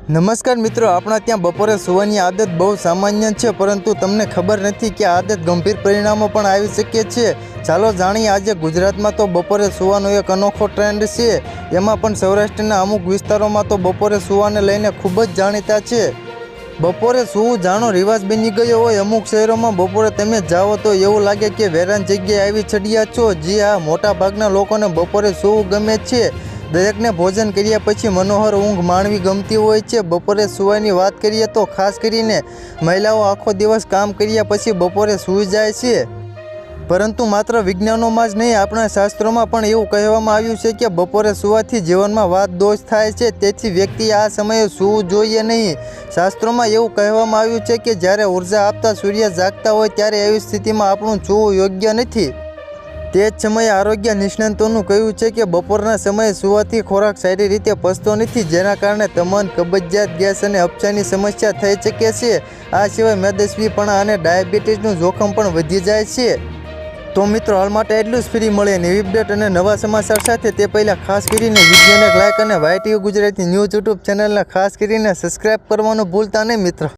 નમસ્કાર મિત્રો, આપણા ત્યાં બપોરે સૂવાની આદત બહુ સામાન્ય છે, પરંતુ તમને ખબર નથી કે આ આદત ગંભીર પરિણામો પણ આવી શકે છે. ચાલો જાણીએ. આજે ગુજરાતમાં તો બપોરે સૂવાનો એક અનોખો ટ્રેન્ડ છે. એમાં પણ સૌરાષ્ટ્રના અમુક વિસ્તારોમાં તો બપોરે સૂવાને લઈને ખૂબ જ જાણીતા છે. બપોરે સૂવું જાણો રિવાજ બની ગયો હોય. અમુક શહેરોમાં બપોરે તમે જાઓ તો એવું લાગે કે વેરાન જગ્યાએ આવી ચડ્યા છો. જી હા, મોટા ભાગના લોકોને બપોરે સૂવું ગમે છે. દરેકને ભોજન કર્યા પછી મનોહર ઊંઘ માણવી ગમતી હોય છે. બપોરે સૂવાની વાત કરીએ તો ખાસ કરીને મહિલાઓ આખો દિવસ કામ કર્યા પછી બપોરે સૂઈ જાય છે. પરંતુ માત્ર વિજ્ઞાનોમાં જ નહીં, આપણા શાસ્ત્રોમાં પણ એવું કહેવામાં આવ્યું છે કે બપોરે સૂવાથી જીવનમાં વાત દોષ થાય છે. તેથી વ્યક્તિએ આ સમયે સૂવું જોઈએ નહીં. શાસ્ત્રોમાં એવું કહેવામાં આવ્યું છે કે જ્યારે ઉર્જા આપતા સૂર્ય જાગતા હોય ત્યારે એવી સ્થિતિમાં આપણું સૂવું યોગ્ય નથી. તે જ સમયે આરોગ્ય નિષ્ણાતોનું કહ્યું છે કે બપોરના સમયે સૂવાથી ખોરાક સારી રીતે પચતો નથી, જેના કારણે તમન, કબજિયાત, ગેસ અને અપચાની સમસ્યા થઈ શકે છે. આ સિવાય મેદસ્વીપણા અને ડાયાબિટીસનું જોખમ પણ વધી જાય છે. તો મિત્રો, હાલ માટે એટલું જ. ફ્રી મળે નવી અપડેટ અને નવા સમાચાર સાથે. તે પહેલાં ખાસ કરીને વિડીયોને લાઇક અને YTV ગુજરાતી ન્યૂઝ યુટ્યુબ ચેનલને ખાસ કરીને સબસ્ક્રાઈબ કરવાનું ભૂલતા નહીં મિત્રો.